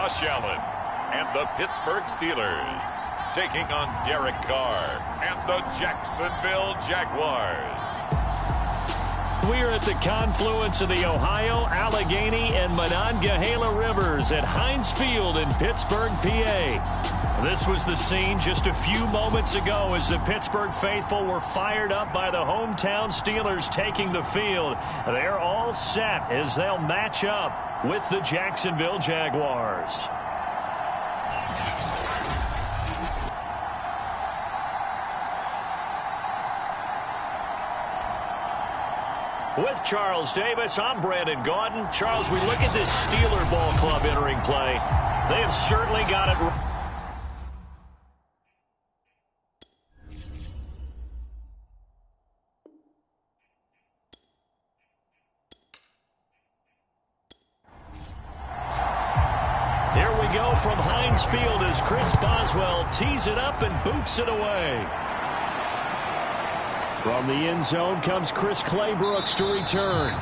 Josh Allen and the Pittsburgh Steelers taking on Derek Carr and the Jacksonville Jaguars. We're at the confluence of the Ohio, Allegheny, and Monongahela Rivers at Heinz Field in Pittsburgh, PA. This was the scene just a few moments ago as the Pittsburgh faithful were fired up by the hometown Steelers taking the field. They're all set as they'll match up with the Jacksonville Jaguars. With Charles Davis, I'm Brandon Gaudin. Charles, we look at this Steeler ball club entering play. They have certainly got it. Here we go from Heinz Field as Chris Boswell tees it up and boots it away. From the end zone comes Chris Claybrooks to return.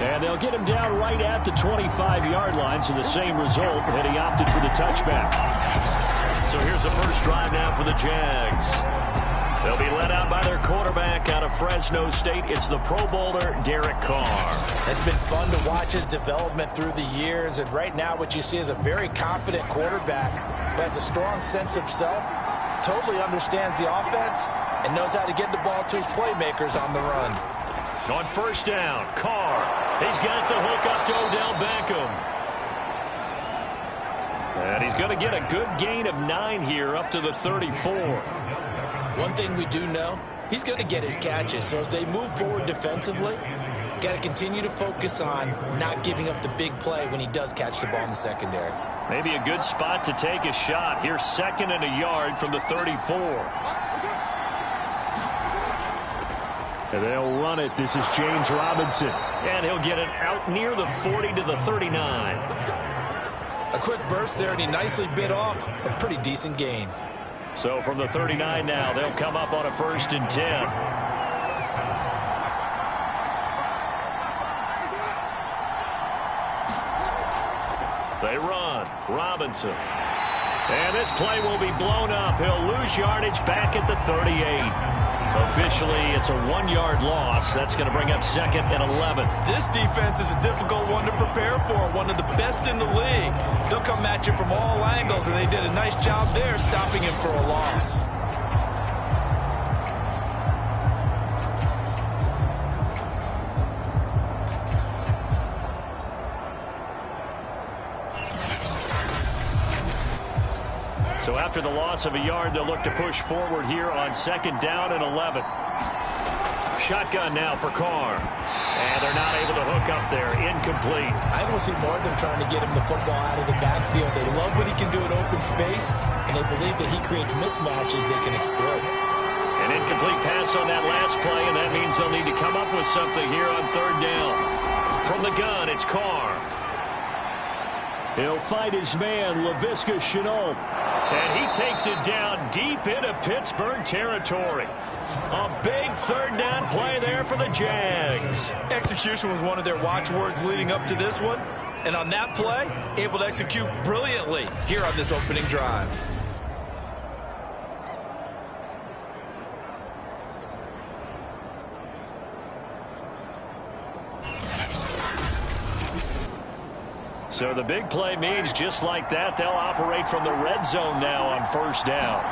And they'll get him down right at the 25-yard line, so the same result had he opted for the touchback. So here's the first drive now for the Jags. They'll be led out by their quarterback out of Fresno State. It's the Pro Bowler, Derek Carr. It's been fun to watch his development through the years, and right now what you see is a very confident quarterback who has a strong sense of self, totally understands the offense, and knows how to get the ball to his playmakers on the run. On first down, Carr. He's got the hook up to Odell Beckham. And he's going to get a good gain of 9 here up to the 34. One thing we do know, he's going to get his catches. So as they move forward defensively, got to continue to focus on not giving up the big play when he does catch the ball in the secondary. Maybe a good spot to take a shot. Here's 2nd and a yard from the 34. And they'll run it. This is James Robinson. And he'll get it out near the 40 to the 39. A quick burst there, and he nicely bit off a pretty decent gain. So from the 39 now, they'll come up on a 1st and 10. They run. Robinson. And this play will be blown up. He'll lose yardage back at the 38. Officially, it's a 1-yard loss. That's going to bring up 2nd and 11. This defense is a difficult one to prepare for, one of the best in the league. They'll come at you from all angles, and they did a nice job there stopping him for a loss. So after the loss of a yard, they'll look to push forward here on 2nd down and 11. Shotgun now for Carr. And they're not able to hook up there. Incomplete. I don't see more of them trying to get him the football out of the backfield. They love what he can do in open space, and they believe that he creates mismatches they can exploit. An incomplete pass on that last play, and that means they'll need to come up with something here on 3rd down. From the gun, it's Carr. He'll find his man, Laviska Shenault. And he takes it down deep into Pittsburgh territory. A big 3rd down play there for the Jags. Execution was one of their watchwords leading up to this one. And on that play, able to execute brilliantly here on this opening drive. So the big play means just like that, they'll operate from the red zone now on 1st down.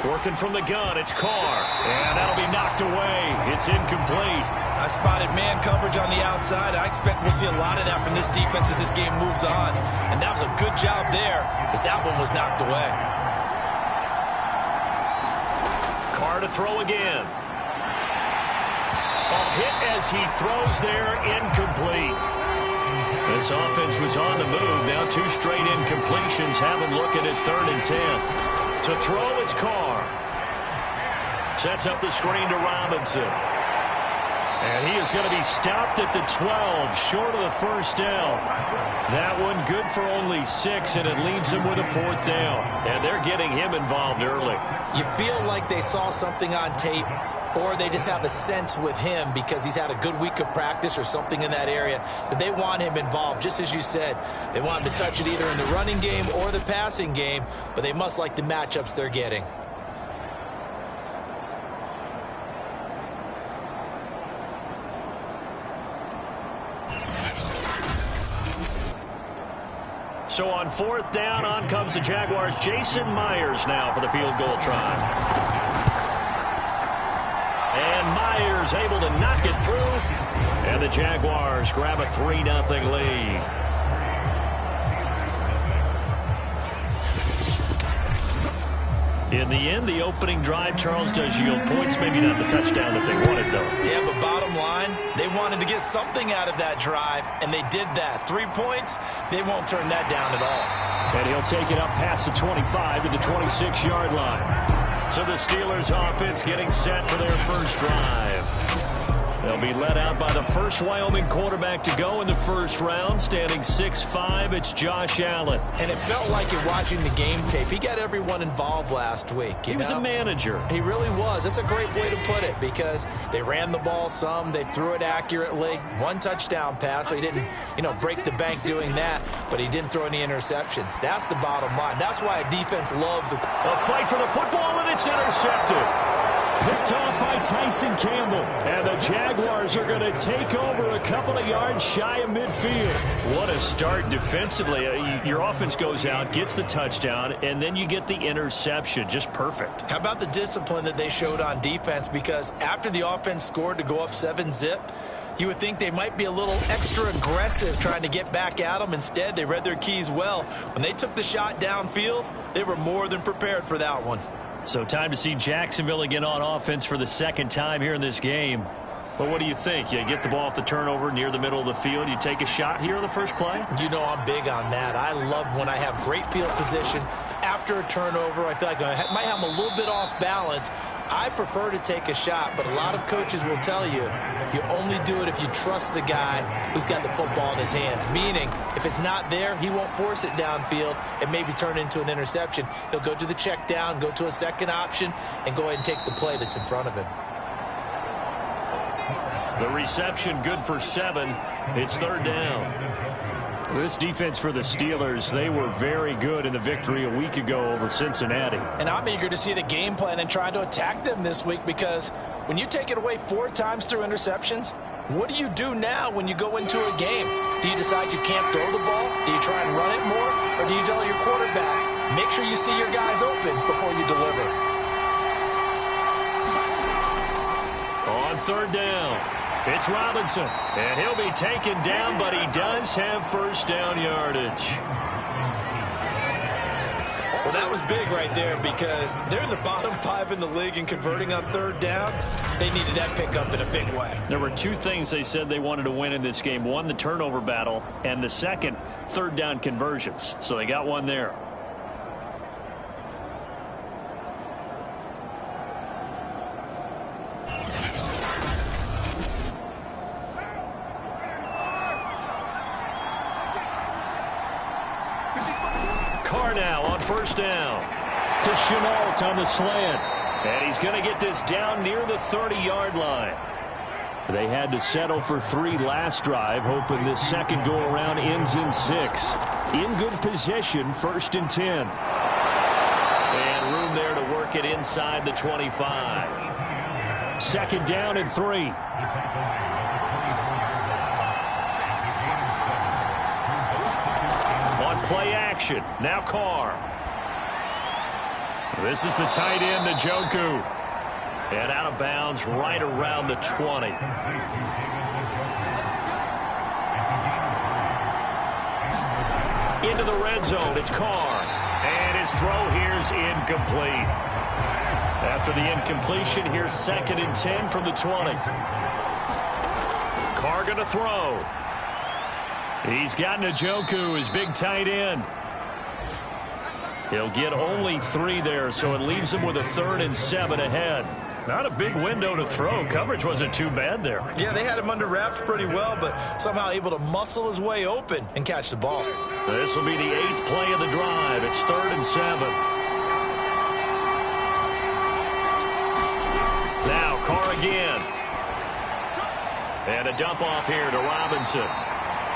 Working from the gun, it's Carr. And that'll be knocked away. It's incomplete. I spotted man coverage on the outside. I expect we'll see a lot of that from this defense as this game moves on. And that was a good job there as that one was knocked away. Carr to throw again. A hit as he throws there, incomplete. This offense was on the move. Now 2 straight incompletions have them looking at 3rd and 10. To throw, it's Carr. Sets up the screen to Robinson. And he is going to be stopped at the 12, short of the 1st down. That one good for only 6, and it leaves them with a 4th down. And they're getting him involved early. You feel like they saw something on tape or they just have a sense with him because he's had a good week of practice or something in that area that they want him involved. Just as you said, they want him to touch it either in the running game or the passing game, but they must like the matchups they're getting. So on 4th down, on comes the Jaguars' Jason Myers now for the field goal try. And Myers able to knock it through. And the Jaguars grab a 3-0 lead. In the end, the opening drive, Charles, does yield points. Maybe not the touchdown that they wanted, though. Yeah, but bottom line, they wanted to get something out of that drive, and they did that. 3 points, they won't turn that down at all. And he'll take it up past the 25 to the 26-yard line. So the Steelers offense getting set for their first drive. They'll be led out by the first Wyoming quarterback to go in the first round, standing 6'5". It's Josh Allen. And it felt like it watching the game tape. He got everyone involved last week. He was a manager. He really was. That's a great way to put it because they ran the ball some. They threw it accurately. 1 touchdown pass, so he didn't, break the bank doing that, but he didn't throw any interceptions. That's the bottom line. That's why a defense loves a fight for the football, and it's intercepted. Picked off by Tyson Campbell. And the Jaguars are going to take over a couple of yards shy of midfield. What a start defensively. Your offense goes out, gets the touchdown, and then you get the interception. Just perfect. How about the discipline that they showed on defense? Because after the offense scored to go up 7-zip, you would think they might be a little extra aggressive trying to get back at them. Instead, they read their keys well. When they took the shot downfield, they were more than prepared for that one. So time to see Jacksonville again on offense for the second time here in this game. But what do you think? You get the ball off the turnover near the middle of the field. You take a shot here on the first play? I'm big on that. I love when I have great field position after a turnover. I feel like I might have them a little bit off balance. I prefer to take a shot, but a lot of coaches will tell you, you only do it if you trust the guy who's got the football in his hands. Meaning, if it's not there, he won't force it downfield and maybe turn it into an interception. He'll go to the check down, go to a second option, and go ahead and take the play that's in front of him. The reception good for 7. It's 3rd down. This defense for the Steelers, they were very good in the victory a week ago over Cincinnati. And I'm eager to see the game plan and try to attack them this week because when you take it away 4 times through interceptions, what do you do now when you go into a game? Do you decide you can't throw the ball? Do you try and run it more? Or do you tell your quarterback, make sure you see your guys open before you deliver? On 3rd down. It's Robinson, and he'll be taken down, but he does have first down yardage. Well, that was big right there because they're in the bottom 5 in the league and converting on 3rd down. They needed that pickup in a big way. There were 2 things they said they wanted to win in this game. One, the turnover battle, and the second, 3rd down conversions. So they got one there. Now on 1st down to Chenault on the slant, and he's going to get this down near the 30-yard line. They had to settle for 3 last drive, hoping this second go around ends in 6. In good position, 1st and 10, and room there to work it inside the 25. 2nd down and 3. Play action. Now Carr. This is the tight end, Njoku. And out of bounds right around the 20. Into the red zone. It's Carr. And his throw here's incomplete. After the incompletion, here's 2nd and 10 from the 20. Carr going to throw. He's got Njoku, his big tight end. He'll get only 3 there, so it leaves him with a 3rd and 7 ahead. Not a big window to throw. Coverage wasn't too bad there. Yeah, they had him under wraps pretty well, but somehow able to muscle his way open and catch the ball. This will be the 8th play of the drive. It's 3rd and 7. Now Carr again. And a dump off here to Robinson.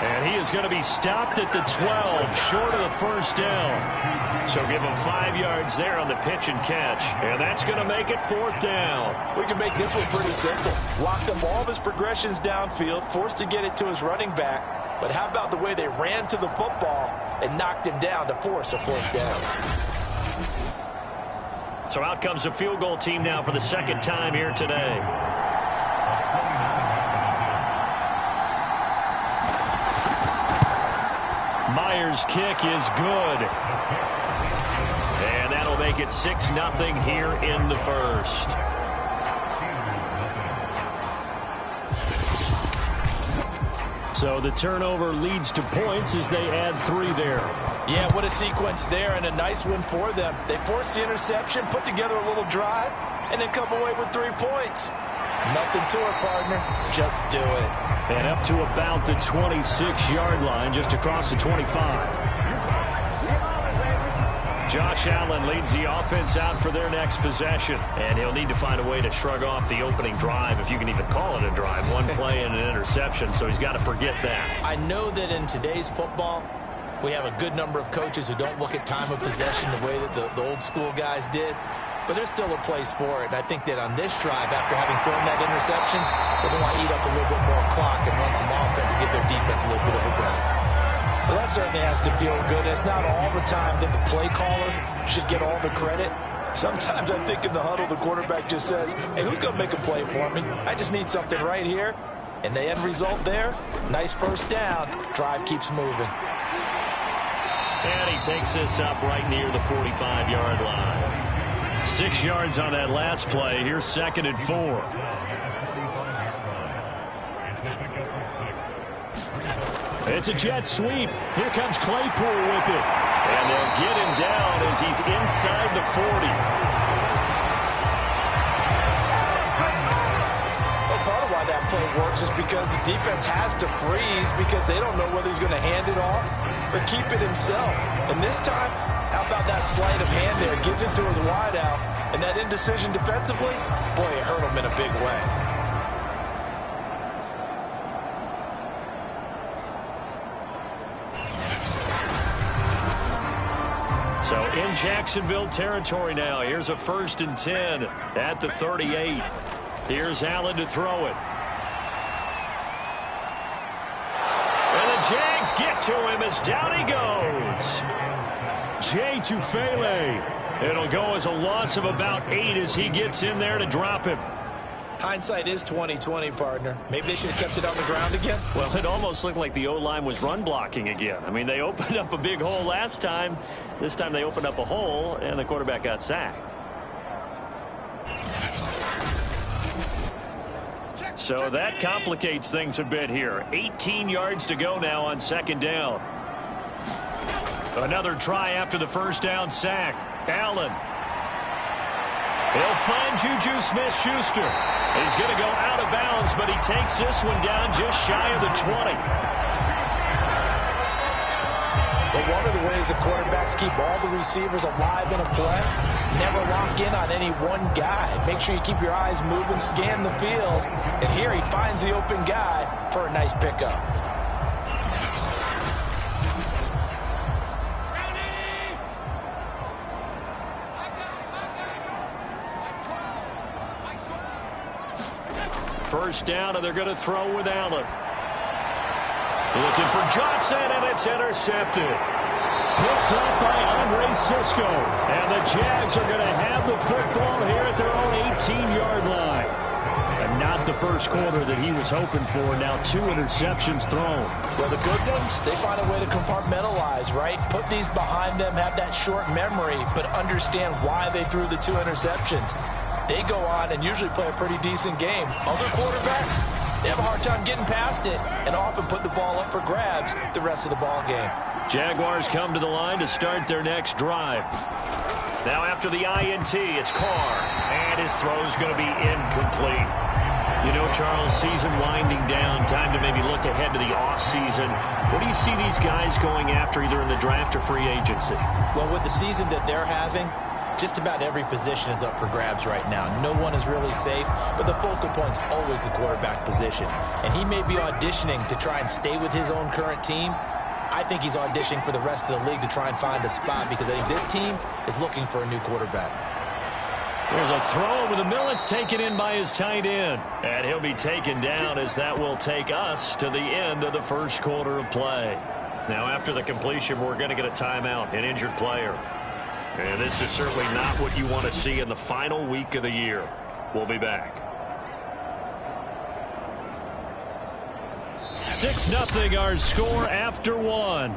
And he is going to be stopped at the 12, short of the first down. So give him 5 yards there on the pitch and catch. And that's going to make it 4th down. We can make this one pretty simple. Locked up all of his progressions downfield, forced to get it to his running back. But how about the way they ran to the football and knocked him down to force a 4th down? So out comes the field goal team now for the 2nd time here today. Myers' kick is good. And that'll make it 6-0 here in the first. So the turnover leads to points as they add 3 there. Yeah, what a sequence there, and a nice one for them. They force the interception, put together a little drive, and then come away with 3 points. Nothing to it, partner. Just do it. And up to about the 26-yard line, just across the 25. Josh Allen leads the offense out for their next possession. And he'll need to find a way to shrug off the opening drive, if you can even call it a drive. 1 play and an interception, so he's got to forget that. I know that in today's football, we have a good number of coaches who don't look at time of possession the way that the old school guys did. But there's still a place for it. And I think that on this drive, after having thrown that interception, they're going to want to eat up a little bit more clock and run some offense and give their defense a little bit of a break. Well, that certainly has to feel good. It's not all the time that the play caller should get all the credit. Sometimes I think in the huddle, the quarterback just says, hey, who's going to make a play for me? I just need something right here. And the end result there, nice first down. Drive keeps moving. And he takes this up right near the 45-yard line. 6 yards on that last play. Here's 2nd and 4. It's a jet sweep. Here comes Claypool with it. And they'll get him down as he's inside the 40. Well, part of why that play works is because the defense has to freeze because they don't know whether he's going to hand it off or keep it himself. And this time, how about that sleight of hand there? Gives it to his wideout. And that indecision defensively, boy, it hurt him in a big way. So in Jacksonville territory now. Here's a 1st and 10 at the 38. Here's Allen to throw it. And the Jags get to him as down he goes. Jay Tufele. It'll go as a loss of about 8 as he gets in there to drop him. Hindsight is 20/20, partner. Maybe they should have kept it on the ground again. Well, it almost looked like the O-line was run blocking again. I mean, they opened up a big hole last time. This time they opened up a hole, and the quarterback got sacked. So that complicates things a bit here. 18 yards to go now on 2nd down. Another try after the first down sack. Allen. He'll find Juju Smith-Schuster. He's going to go out of bounds, but he takes this one down just shy of the 20. But one of the ways the quarterbacks keep all the receivers alive in a play, never lock in on any one guy. Make sure you keep your eyes moving, scan the field. And here he finds the open guy for a nice pickup. First down, and they're going to throw with Allen. Looking for Johnson, and it's intercepted. Picked up by Andre Cisco. And the Jags are going to have the football here at their own 18-yard line. And not the first quarter that he was hoping for. Now 2 interceptions thrown. Well, the good ones, they find a way to compartmentalize, right? Put these behind them, have that short memory, but understand why they threw the 2 interceptions. They go on and usually play a pretty decent game. Other quarterbacks, they have a hard time getting past it and often put the ball up for grabs the rest of the ball game. Jaguars come to the line to start their next drive. Now after the INT, it's Carr, and his throw's going to be incomplete. You know, Charles, season winding down, time to maybe look ahead to the offseason. What do you see these guys going after either in the draft or free agency? Well, with the season that they're having, Just about every position is up for grabs right now. No one is really safe, but the focal point's always the quarterback position. And he may be auditioning to try and stay with his own current team. I think he's auditioning for the rest of the league to try and find a spot because I think this team is looking for a new quarterback. There's a throw over the middle. It's taken in by his tight end. And he'll be taken down as that will take us to the end of the first quarter of play. Now, after the completion, we're going to get a timeout, an injured player. And this is certainly not what you want to see in the final week of the year. We'll be back. 6-0 our score after one.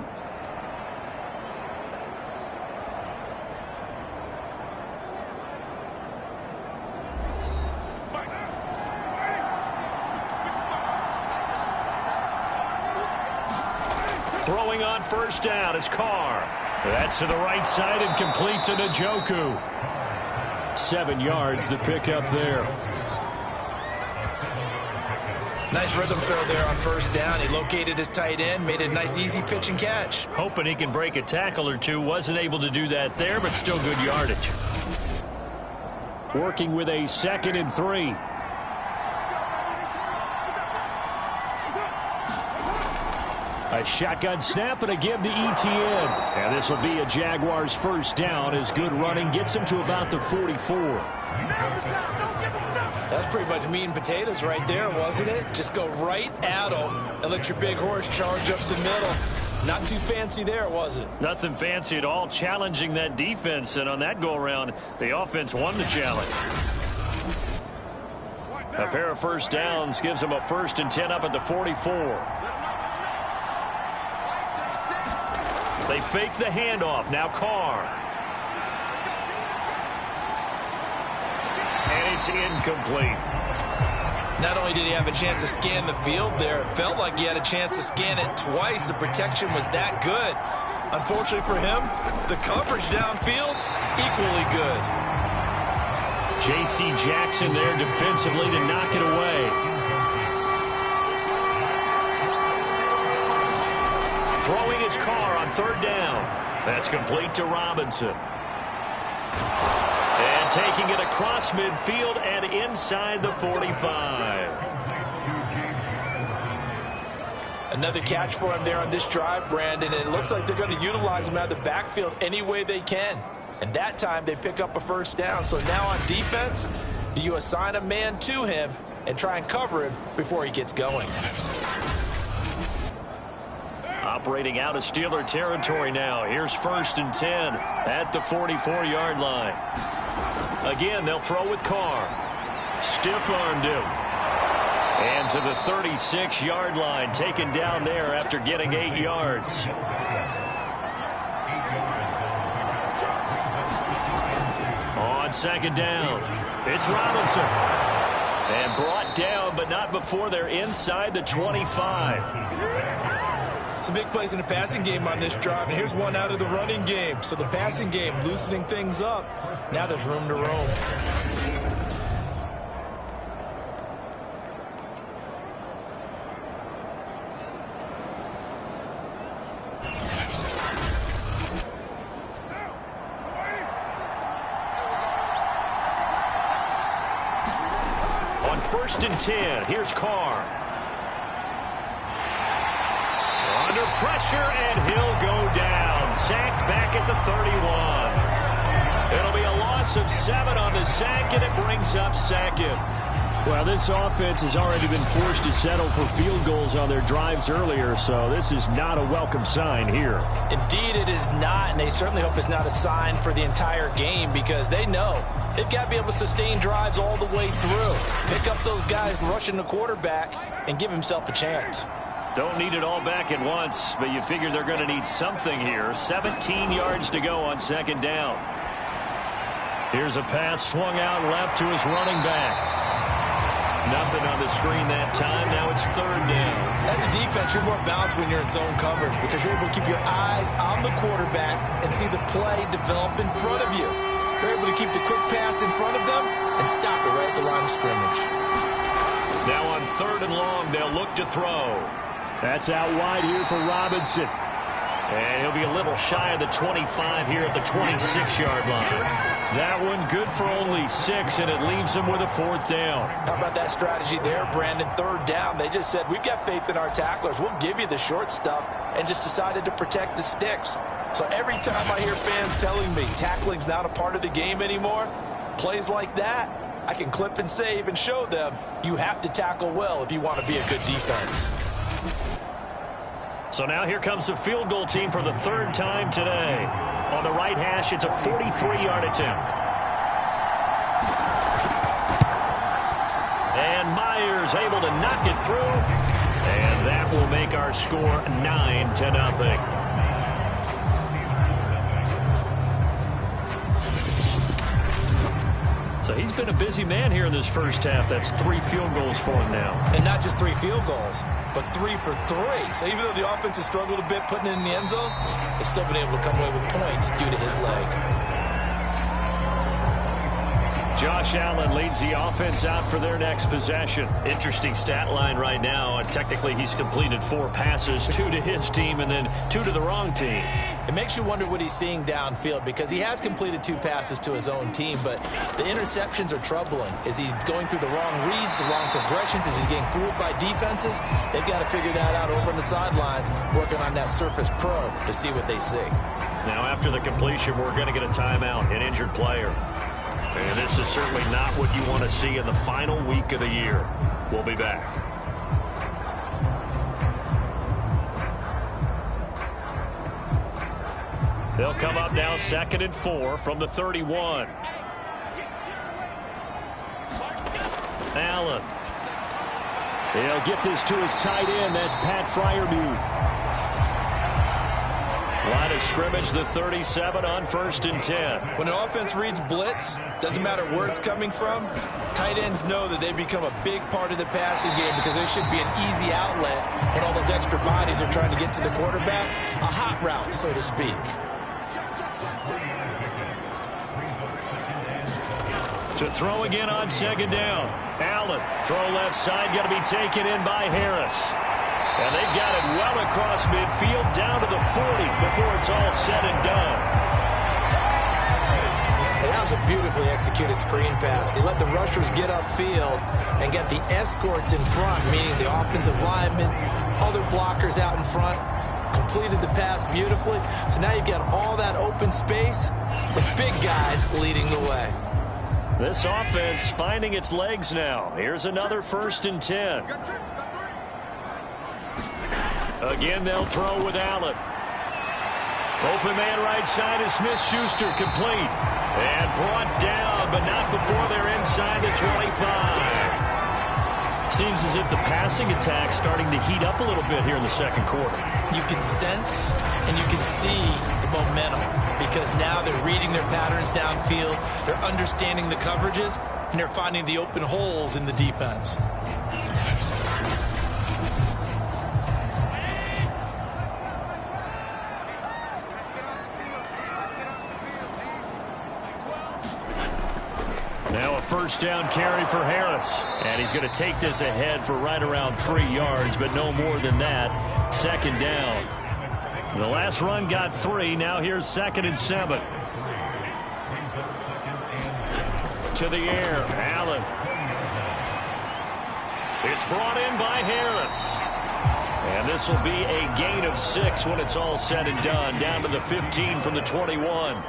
Throwing on first down is Carr. That's to the right side and complete to Njoku. 7 yards to pick up there. Nice rhythm throw there on first down. He located his tight end, made a nice easy pitch and catch. Hoping he can break a tackle or two. Wasn't able to do that there, but still good yardage. Working with a 2nd and 3. A shotgun snap and a give to Etienne. And this will be a Jaguars first down as good running gets him to about the 44. That's pretty much meat and potatoes right there, wasn't it? Just go right at him and let your big horse charge up the middle. Not too fancy there, was it? Nothing fancy at all, challenging that defense. And on that go-around, the offense won the challenge. A pair of first downs gives them a 1st and 10 up at the 44. They fake the handoff. Now Carr. And it's incomplete. Not only did he have a chance to scan the field there, it felt like he had a chance to scan it twice. The protection was that good. Unfortunately for him, the coverage downfield, equally good. J.C. Jackson there defensively to knock it away. Throwing his Carr on 3rd down. That's complete to Robinson. And taking it across midfield and inside the 45. Another catch for him there on this drive, Brandon. And it looks like they're going to utilize him out of the backfield any way they can. And that time they pick up a first down. So now on defense, do you assign a man to him and try and cover him before he gets going? Operating out of Steeler territory now. Here's 1st and 10 at the 44-yard line. Again, they'll throw with Carr. Stiff-armed him. And to the 36-yard line, taken down there after getting 8 yards. On 2nd down, it's Robinson. And brought down, but not before they're inside the 25. Some big plays in the passing game on this drive, and here's one out of the running game. So the passing game loosening things up. Now there's room to roam. On 1st and 10, here's Carr. Under pressure, and he'll go down. Sacked back at the 31. It'll be a loss of 7 on the sack, and it brings up 2nd. Well, this offense has already been forced to settle for field goals on their drives earlier, so this is not a welcome sign here. Indeed, it is not, and they certainly hope it's not a sign for the entire game because they know they've got to be able to sustain drives all the way through. Pick up those guys rushing the quarterback and give himself a chance. Don't need it all back at once, but you figure they're going to need something here. 17 yards to go on 2nd down. Here's a pass swung out left to his running back. Nothing on the screen that time. Now it's 3rd down. As a defense, you're more balanced when you're in zone coverage because you're able to keep your eyes on the quarterback and see the play develop in front of you. You're able to keep the quick pass in front of them and stop it right at the line of scrimmage. Now on 3rd and long, they'll look to throw. That's out wide here for Robinson. And he'll be a little shy of the 25 here at the 26-yard line. That one good for only 6, and it leaves them with a 4th down. How about that strategy there, Brandon? 3rd down. They just said, we've got faith in our tacklers. We'll give you the short stuff, and just decided to protect the sticks. So every time I hear fans telling me tackling's not a part of the game anymore, plays like that, I can clip and save and show them you have to tackle well if you want to be a good defense. So now here comes the field goal team for the 3rd time today. On the right hash, it's a 43-yard attempt. And Myers able to knock it through. And that will make our score 9-0. So he's been a busy man here in this first half. That's 3 field goals for him now. And not just 3 field goals, but 3 for 3. So even though the offense has struggled a bit putting it in the end zone, they've still been able to come away with points due to his leg. Josh Allen leads the offense out for their next possession. Interesting stat line right now. Technically, he's completed 4 passes, 2 to his team and then 2 to the wrong team. It makes you wonder what he's seeing downfield because he has completed 2 passes to his own team, but the interceptions are troubling. Is he going through the wrong reads, the wrong progressions? Is he getting fooled by defenses? They've got to figure that out over on the sidelines, working on that Surface Pro to see what they see. Now, after the completion, we're going to get a timeout, an injured player. And this is certainly not what you want to see in the final week of the year. We'll be back. They'll come up now 2nd and 4 from the 31. Allen. He'll get this to his tight end. That's Pat Freiermuth. Line of scrimmage, the 37 on 1st and 10. When an offense reads blitz, doesn't matter where it's coming from, tight ends know that they become a big part of the passing game because there should be an easy outlet when all those extra bodies are trying to get to the quarterback. A hot route, so to speak. To throw again on 2nd down. Allen, throw left side, got to be taken in by Harris. And they've got it well across midfield, down to the 40 before it's all said and done. That was a beautifully executed screen pass. He let the rushers get upfield and get the escorts in front, meaning the offensive linemen, other blockers out in front, completed the pass beautifully. So now you've got all that open space with big guys leading the way. This offense finding its legs now. Here's another 1st and 10. Again, they'll throw with Allen. Open man right side is Smith-Schuster, complete. And brought down, but not before they're inside the 25. Seems as if the passing attack's starting to heat up a little bit here in the 2nd quarter. You can sense and you can see the momentum because now they're reading their patterns downfield, they're understanding the coverages, and they're finding the open holes in the defense. Now a 1st down carry for Harris. And he's going to take this ahead for right around 3 yards, but no more than that. 2nd down. The last run got 3. Now here's 2nd and 7. To the air. Allen. It's brought in by Harris. And this will be a gain of 6 when it's all said and done. Down to the 15 from the 21.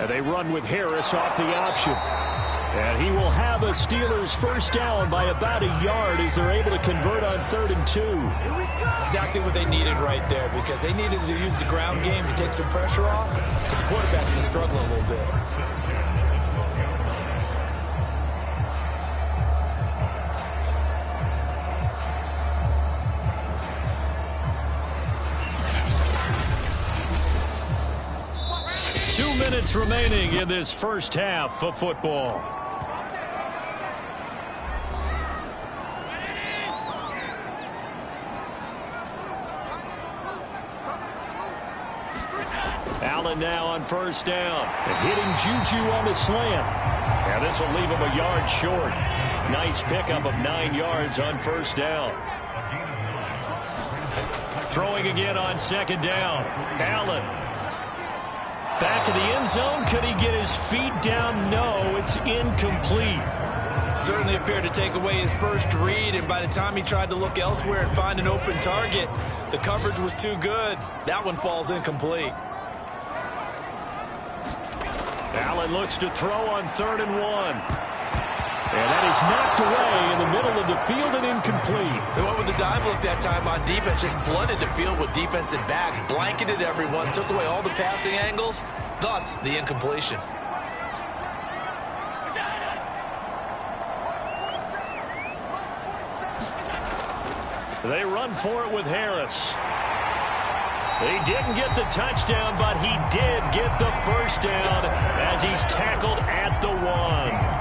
And they run with Harris off the option. And he will have a Steelers 1st down by about a yard as they're able to convert on 3rd and 2. Exactly what they needed right there because they needed to use the ground game to take some pressure off because the quarterback's been struggling a little bit. Minutes remaining in this first half of football. Allen now on 1st down. And hitting Juju on the slant. And this will leave him a yard short. Nice pickup of 9 yards on 1st down. Throwing again on second down. Allen. Back of the end zone. Could he get his feet down? No, it's incomplete. Certainly appeared to take away his first read, and by the time he tried to look elsewhere and find an open target, the coverage was too good. That one falls incomplete. Allen looks to throw on 3rd and 1. And that is knocked away in the middle of the field and incomplete. They went with the dive look that time on defense, just flooded the field with defensive backs, blanketed everyone, took away all the passing angles, thus the incompletion. They run for it with Harris. He didn't get the touchdown, but he did get the first down as he's tackled at the 1.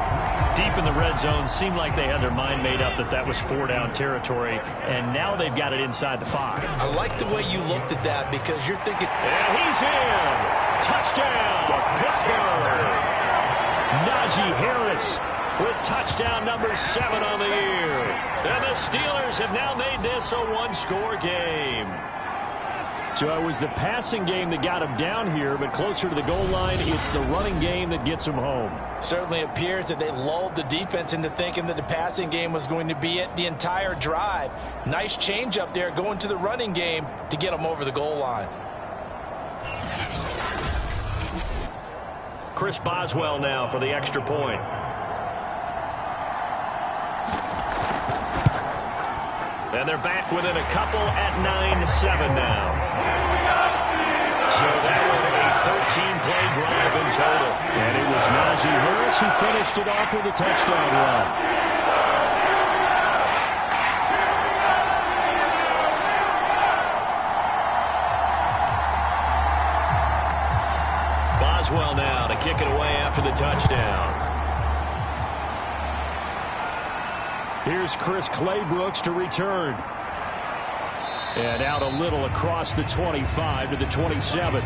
Deep in the red zone, seemed like they had their mind made up that was 4-down territory, and now they've got it inside the 5. I like the way you looked at that because you're thinking, and he's in. Touchdown, Pittsburgh. Najee Harris with touchdown number 7 on the year. And the Steelers have now made this a one-score game. So it was the passing game that got him down here, but closer to the goal line, it's the running game that gets him home. Certainly appears that they lulled the defense into thinking that the passing game was going to be it the entire drive. Nice change up there going to the running game to get him over the goal line. Chris Boswell now for the extra point. And they're back within a couple at 9-7 now. So that was a 13-play drive in total. And it was Najee Harris who finished it off with a touchdown run. Boswell now to kick it away after the touchdown. Here's Chris Claybrooks to return. And out a little across the 25 to the 27.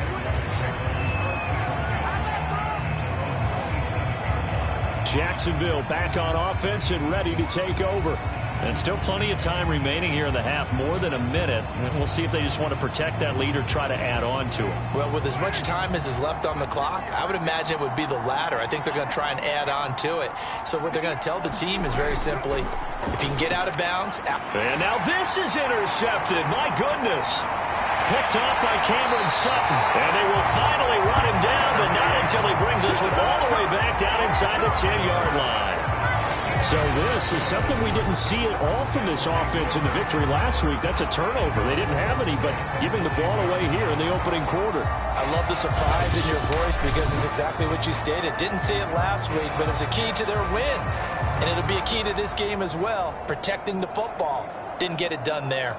Jacksonville back on offense and ready to take over. And still plenty of time remaining here in the half, more than a minute. And we'll see if they just want to protect that lead or try to add on to it. Well, with as much time as is left on the clock, I would imagine it would be the latter. I think they're going to try and add on to it. So what they're going to tell the team is very simply, if you can get out of bounds. And now this is intercepted. My goodness. Picked off by Cameron Sutton. And they will finally run him down, but not until he brings us all the way back down inside the 10-yard line. So this is something we didn't see at all from this offense in the victory last week. That's a turnover. They didn't have any, but giving the ball away here in the opening quarter. I love the surprise in your voice because it's exactly what you stated. Didn't see it last week, but it was a key to their win. And it'll be a key to this game as well, protecting the football. Didn't get it done there.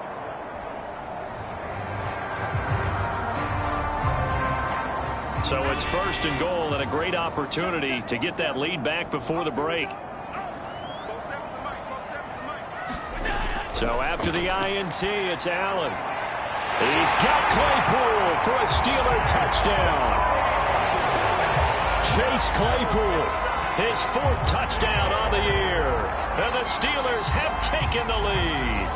So it's 1st and goal and a great opportunity to get that lead back before the break. So after the INT, it's Allen. He's got Claypool for a Steeler touchdown. Chase Claypool, his 4th touchdown on the year. And the Steelers have taken the lead.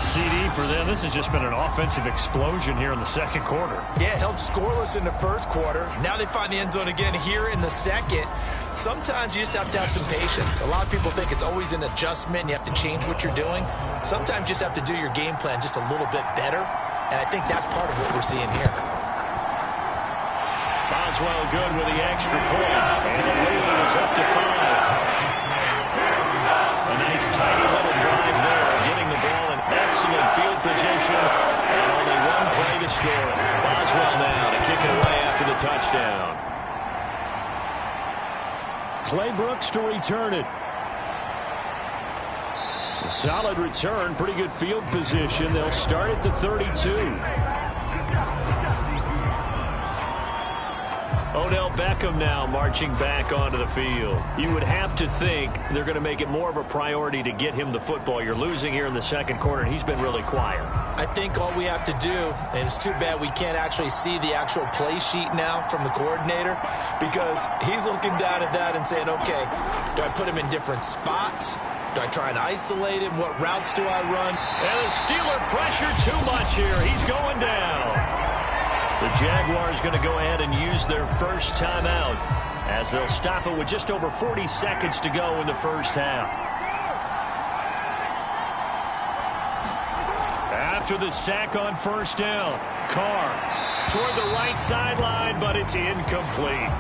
CD for them. This has just been an offensive explosion here in the second quarter. Yeah, held scoreless in the first quarter. Now they find the end zone again here in the second. Sometimes you just have to have some patience. A lot of people think it's always an adjustment. You have to change what you're doing. Sometimes you just have to do your game plan just a little bit better. And I think that's part of what we're seeing here. Boswell good with the extra point. And the lead is up to 5. A nice tidy little drive there, getting the ball in excellent field position, and only one play to score it. Boswell now to kick it away after the touchdown. Claybrooks to return it. A solid return, pretty good field position. They'll start at the 32. Odell Beckham now marching back onto the field. You would have to think they're going to make it more of a priority to get him the football. You're losing here in the second quarter, and he's been really quiet. I think all we have to do, and it's too bad we can't actually see the actual play sheet now from the coordinator, because he's looking down at that and saying, okay, do I put him in different spots? Do I try and isolate him? What routes do I run? And the Steeler pressure too much here. He's going down. The Jaguars going to go ahead and use their first timeout as they'll stop it with just over 40 seconds to go in the first half. After the sack on first down, Carr toward the right sideline, but it's incomplete.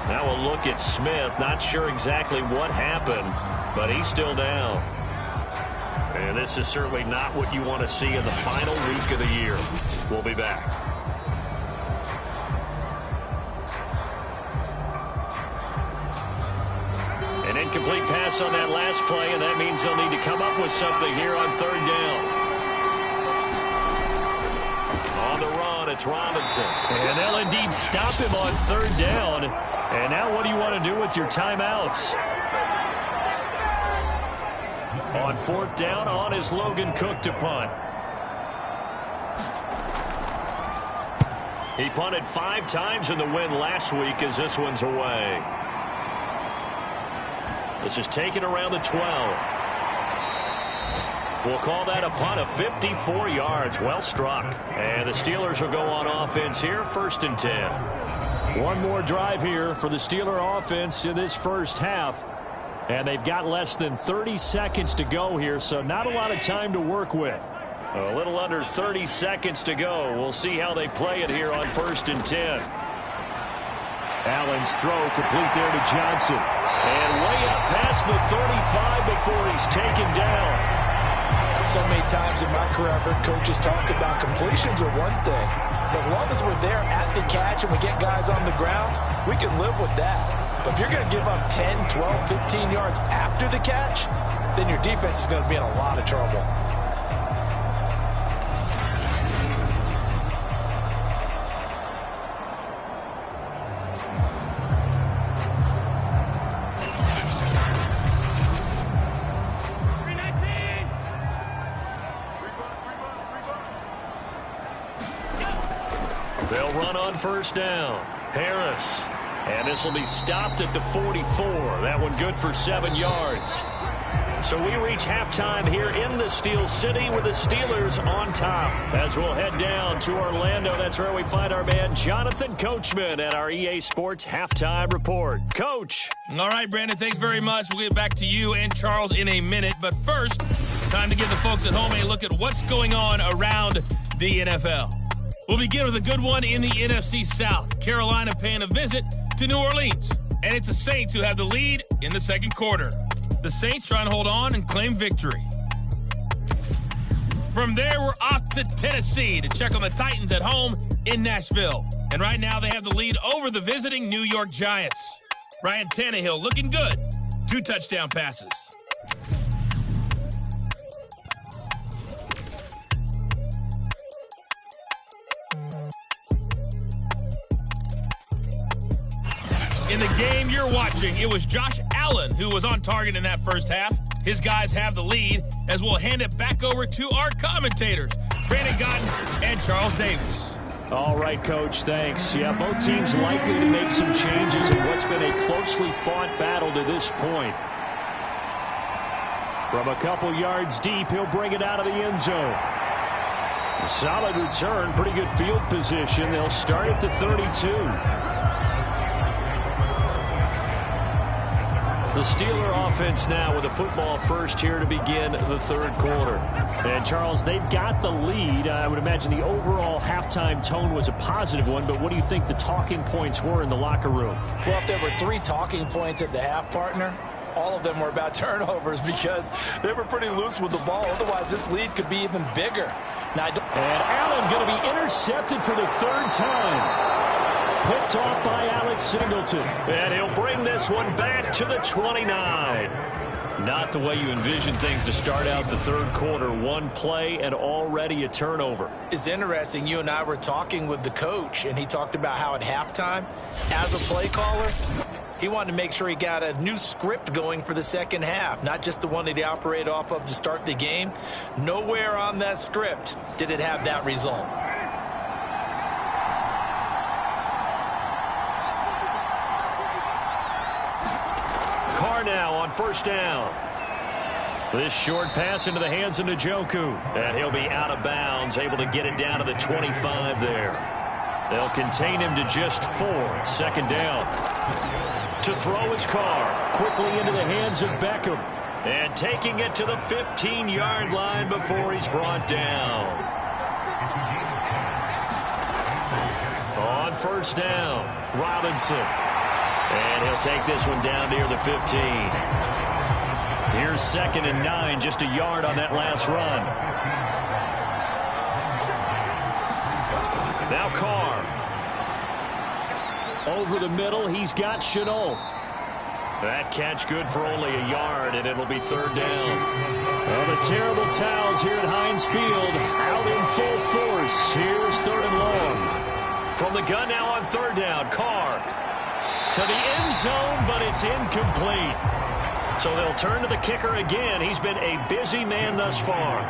Now we'll look at Smith. Not sure exactly what happened, but he's still down. And this is certainly not what you want to see in the final week of the year. We'll be back. An incomplete pass on that last play, and that means they'll need to come up with something here on third down. On the run, it's Robinson. And they'll indeed stop him on third down. And now what do you want to do with your timeouts? On fourth down, on is Logan Cook to punt. He punted 5 times in the win last week as this one's away. This is taken around the 12. We'll call that a punt of 54 yards. Well struck. And the Steelers will go on offense here, 1st and 10. One more drive here for the Steeler offense in this first half. And they've got less than 30 seconds to go here, so not a lot of time to work with. A little under 30 seconds to go. We'll see how they play it here on 1st and 10. Allen's throw complete there to Johnson. And way up past the 35 before he's taken down. So many times in my career, I've heard coaches talk about completions are one thing. But as long as we're there at the catch and we get guys on the ground, we can live with that. But if you're going to give up 10, 12, 15 yards after the catch, then your defense is going to be in a lot of trouble. They'll run on first down. Harris. And this will be stopped at the 44. That one good for 7 yards. So we reach halftime here in the Steel City with the Steelers on top. As we'll head down to Orlando, that's where we find our man Jonathan Coachman at our EA Sports Halftime Report. Coach. All right, Brandon, thanks very much. We'll get back to you and Charles in a minute. But first, time to give the folks at home a look at what's going on around the NFL. We'll begin with a good one in the NFC South. Carolina paying a visit to New Orleans. And it's the Saints who have the lead in the second quarter. The Saints trying to hold on and claim victory. From there, we're off to Tennessee to check on the Titans at home in Nashville. And right now, they have the lead over the visiting New York Giants. Ryan Tannehill looking good. 2 touchdown passes. In the game you're watching, it was Josh Allen who was on target in that first half. His guys have the lead as we'll hand it back over to our commentators, Brandon Gotton and Charles Davis. All right, Coach, thanks. Yeah, both teams likely to make some changes in what's been a closely fought battle to this point. From a couple yards deep, he'll bring it out of the end zone. A solid return, pretty good field position. They'll start at the 32. The Steeler offense now with a football first here to begin the third quarter. And, Charles, they've got the lead. I would imagine the overall halftime tone was a positive one, but what do you think the talking points were in the locker room? Well, if there were 3 talking points at the half, partner, all of them were about turnovers because they were pretty loose with the ball. Otherwise, this lead could be even bigger. And Allen going to be intercepted for the 3rd time. Picked off by Alex Singleton. And he'll bring this one back to the 29. Not the way you envision things to start out the third quarter. 1 play and already a turnover. It's interesting. You and I were talking with the coach, and he talked about how at halftime, as a play caller, he wanted to make sure he got a new script going for the second half, not just the one that he operated off of to start the game. Nowhere on that script did it have that result. Carr now on first down. This short pass into the hands of Njoku. And he'll be out of bounds, able to get it down to the 25 there. They'll contain him to just 4. 2nd down. To throw his car. Quickly into the hands of Beckham. And taking it to the 15-yard line before he's brought down. On 1st down, Robinson. And he'll take this one down near the 15. Here's 2nd and 9, just a yard on that last run. Now Carr. Over the middle, he's got Chenault. That catch good for only a yard, and it'll be 3rd down. Well, the terrible towels here at Heinz Field out in full force. Here's 3rd and long. From the gun now on 3rd down, Carr. To the end zone, but it's incomplete. So they'll turn to the kicker again. He's been a busy man thus far.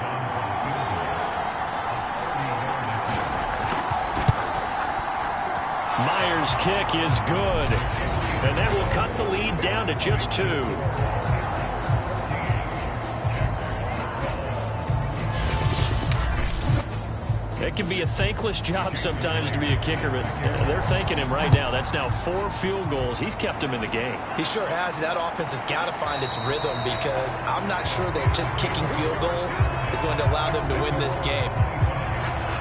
Myers' kick is good. And that will cut the lead down to just 2. It can be a thankless job sometimes to be a kicker, but they're thanking him right now. That's now 4 field goals. He's kept him in the game. He sure has. That offense has got to find its rhythm because I'm not sure that just kicking field goals is going to allow them to win this game.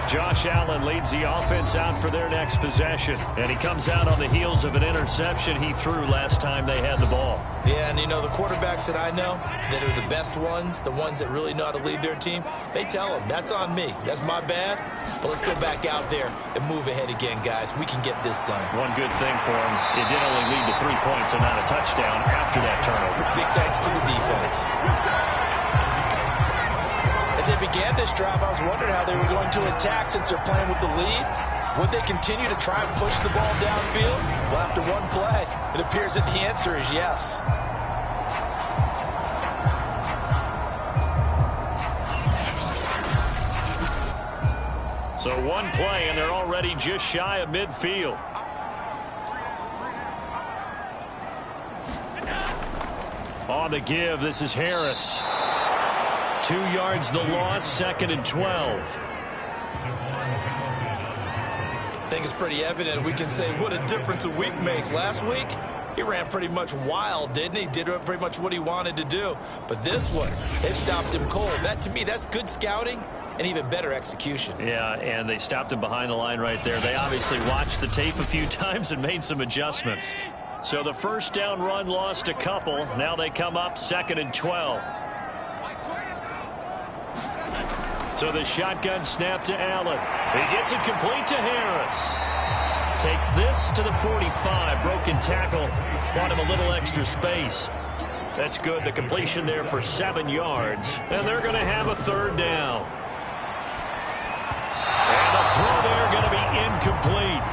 Josh Allen leads the offense out for their next possession. And he comes out on the heels of an interception he threw last time they had the ball. Yeah, and you know, the quarterbacks that I know that are the best ones, the ones that really know how to lead their team, they tell them, that's on me. That's my bad. But let's go back out there and move ahead again, guys. We can get this done. One good thing for him, it did only lead to 3 points and not a touchdown after that turnover. Big thanks to the defense. As they began this drive, I was wondering how they were going to attack since they're playing with the lead. Would they continue to try and push the ball downfield? Well, after one play, it appears that the answer is yes. So one play, and they're already just shy of midfield. On the give, this is Harris. 2 yards the loss, 2nd and 12. I think it's pretty evident. We can say what a difference a week makes. Last week, he ran pretty much wild, didn't he? Did pretty much what he wanted to do. But this one, it stopped him cold. That, to me, that's good scouting and even better execution. Yeah, and they stopped him behind the line right there. They obviously watched the tape a few times and made some adjustments. So the 1st down run lost a couple. Now they come up 2nd and 12. So the shotgun snap to Allen. He gets it complete to Harris. Takes this to the 45. Broken tackle. Want him a little extra space. That's good. The completion there for 7 yards. And they're going to have a 3rd down. And the throw there going to be incomplete.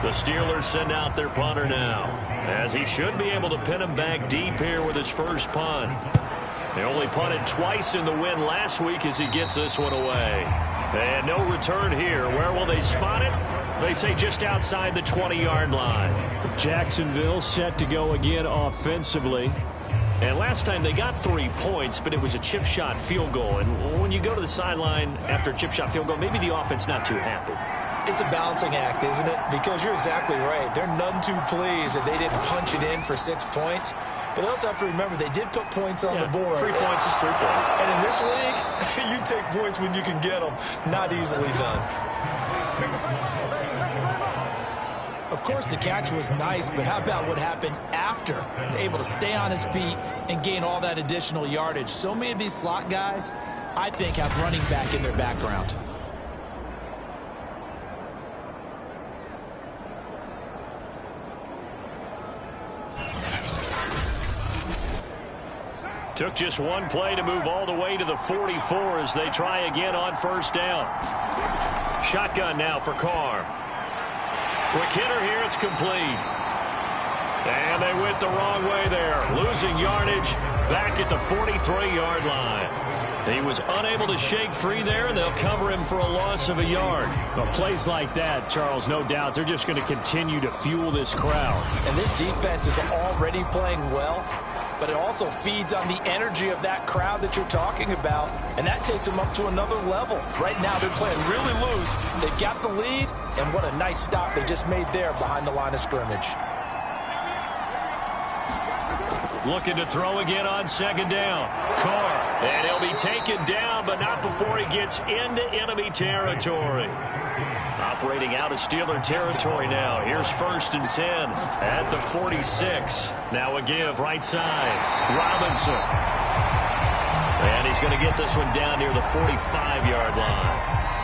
The Steelers send out their punter now, as he should be able to pin him back deep here with his first punt. They only punted twice in the win last week as he gets this one away. And no return here. Where will they spot it? They say just outside the 20-yard line. Jacksonville set to go again offensively. And last time they got 3 points, but it was a chip shot field goal. And when you go to the sideline after a chip shot field goal, maybe the offense not too happy. It's a balancing act, isn't it? Because you're exactly right. They're none too pleased that they didn't punch it in for 6 points. But they also have to remember they did put points on the board. 3 points is 3 points. And in this league, you take points when you can get them. Not easily done. Of course, the catch was nice, but how about what happened after? Able to stay on his feet and gain all that additional yardage. So many of these slot guys, I think, have running back in their background. Took just one play to move all the way to the 44 as they try again on 1st down. Shotgun now for Carr. Quick hitter here, it's complete. And they went the wrong way there. Losing yardage back at the 43-yard line. He was unable to shake free there, and they'll cover him for a loss of a yard. Well, plays like that, Charles, no doubt, they're just going to continue to fuel this crowd. And this defense is already playing well, but it also feeds on the energy of that crowd that you're talking about, and that takes them up to another level. Right now, they're playing really loose. They've got the lead, and what a nice stop they just made there behind the line of scrimmage. Looking to throw again on second down. Carr, and he'll be taken down, but not before he gets into enemy territory. Operating out of Steeler territory now. Here's 1st and 10 at the 46. Now a give right side. Robinson. And he's going to get this one down near the 45-yard line.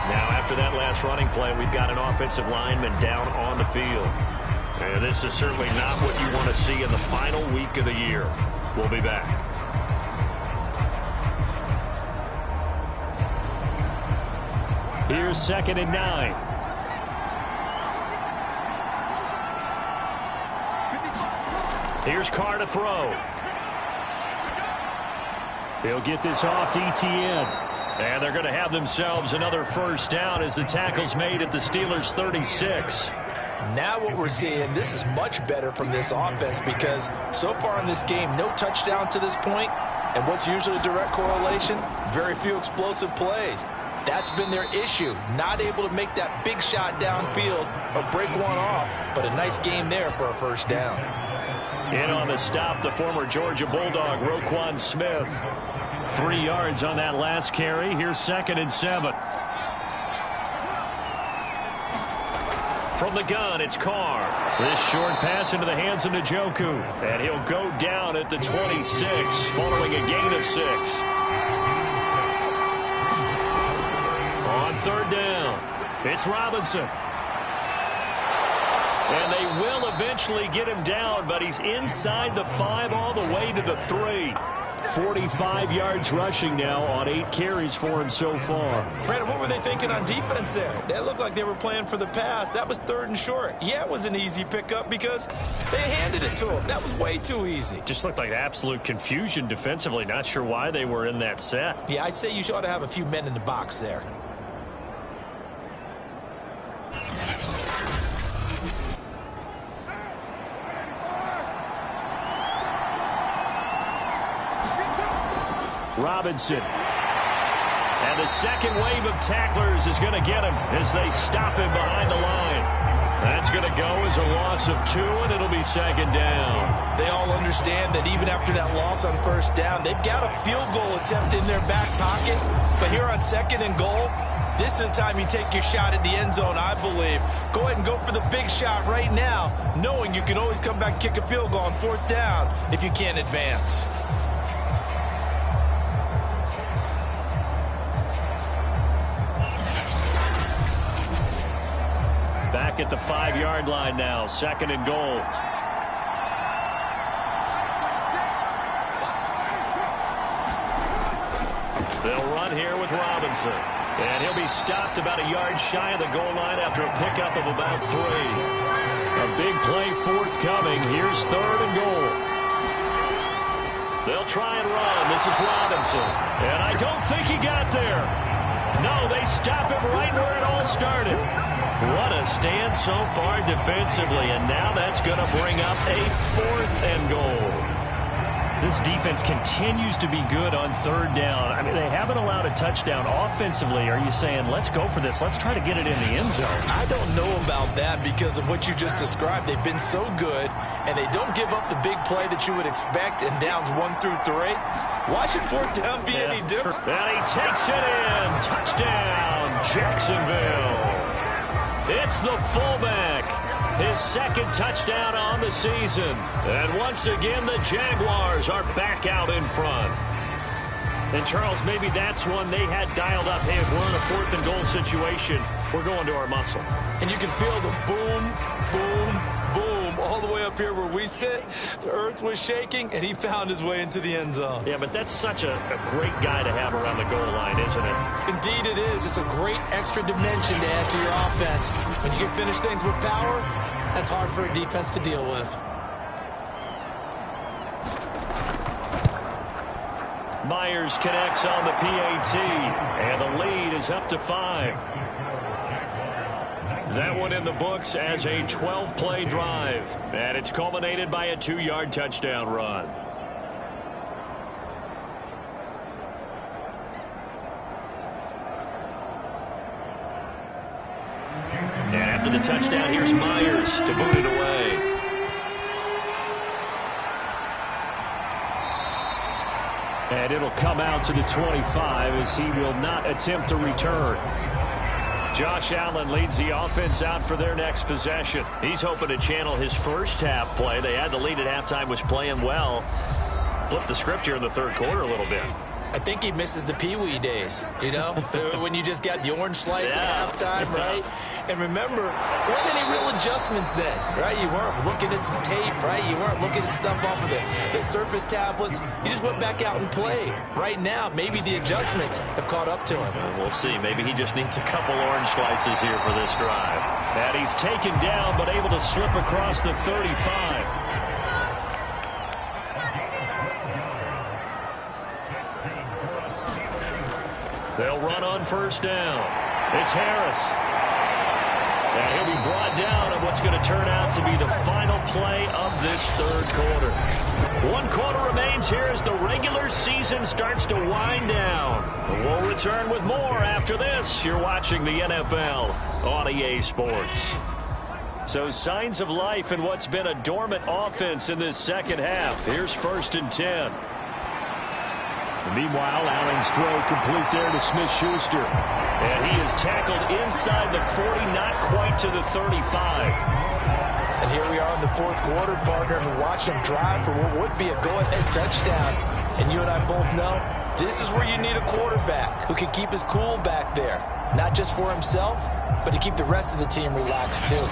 Now after that last running play, we've got an offensive lineman down on the field. And this is certainly not what you want to see in the final week of the year. We'll be back. Here's 2nd and 9. Here's Carr to throw. They'll get this off to Etienne. And they're going to have themselves another first down as the tackle's made at the Steelers' 36. Now what we're seeing, this is much better from this offense because so far in this game, no touchdown to this point, and what's usually a direct correlation? Very few explosive plays. That's been their issue, not able to make that big shot downfield or break one off, but a nice game there for a first down. In on the stop, the former Georgia Bulldog, Roquan Smith. 3 yards on that last carry. Here's 2nd and 7. From the gun, it's Carr. This short pass into the hands of Njoku. And he'll go down at the 26, following a gain of 6. On 3rd down, it's Robinson. And they will eventually get him down, but he's inside the 5 all the way to the 3. 45 yards rushing now on 8 carries for him so far. Brandon, what were they thinking on defense there? They looked like they were playing for the pass. That was 3rd and short. Yeah, it was an easy pickup because they handed it to him. That was way too easy. Just looked like absolute confusion defensively. Not sure why they were in that set. Yeah, I'd say you ought to have a few men in the box there. Robinson. And the second wave of tacklers is going to get him as they stop him behind the line. That's going to go as a loss of 2, and it'll be 2nd down. They all understand that even after that loss on 1st down, they've got a field goal attempt in their back pocket. But here on 2nd and goal, this is the time you take your shot at the end zone, I believe. Go ahead and go for the big shot right now, knowing you can always come back and kick a field goal on 4th down if you can't advance. Back at the 5-yard line now, 2nd and goal. They'll run here with Robinson. And he'll be stopped about a yard shy of the goal line after a pickup of about 3. A big play forthcoming. Here's 3rd and goal. They'll try and run. This is Robinson. And I don't think he got there. No, they stop him right where it all started. What a stand so far defensively, and now that's going to bring up a 4th and goal. This defense continues to be good on 3rd down. I mean, they haven't allowed a touchdown offensively. Are you saying, let's go for this, let's try to get it in the end zone? I don't know about that because of what you just described. They've been so good, and they don't give up the big play that you would expect in downs 1 through 3. Why should 4th down be any different? And he takes it in. Touchdown, Jacksonville. It's the fullback. His 2nd touchdown on the season. And once again, the Jaguars are back out in front. And, Charles, maybe that's one they had dialed up. Hey, if we're in a 4th and goal situation, we're going to our muscle. And you can feel the boom, boom, boom all the way up here where we sit. The earth was shaking, and he found his way into the end zone. Yeah, but that's such a great guy to have around the goal line, isn't it? Indeed it is. It's a great extra dimension to add to your offense. When you can finish things with power, that's hard for a defense to deal with. Myers connects on the PAT, and the lead is up to 5. That one in the books as a 12-play drive, and it's culminated by a 2-yard touchdown run. And after the touchdown, here's Myers to boot it away. And it'll come out to the 25 as he will not attempt to return. Josh Allen leads the offense out for their next possession. He's hoping to channel his first half play. They had the lead at halftime, was playing well. Flip the script here in the third quarter a little bit. I think he misses the Pee-wee days, you know, when you just got the orange slice at halftime, right? And remember, there weren't any real adjustments then, right? You weren't looking at some tape, right? You weren't looking at stuff off of the Surface tablets. You just went back out and played. Right now, maybe the adjustments have caught up to him. We'll see. Maybe he just needs a couple orange slices here for this drive. And he's taken down, but able to slip across the 35. They'll run on first down. It's Harris. And he'll be brought down on what's going to turn out to be the final play of this third quarter. 1 quarter remains here as the regular season starts to wind down. We'll return with more after this. You're watching the NFL on EA Sports. So signs of life in what's been a dormant offense in this second half. Here's 1st and 10. Meanwhile, Allen's throw complete there to Smith-Schuster. And he is tackled inside the 40, not quite to the 35. And here we are in the fourth quarter, partner, and we watch them drive for what would be a go-ahead touchdown. And you and I both know this is where you need a quarterback who can keep his cool back there. Not just for himself, but to keep the rest of the team relaxed, too.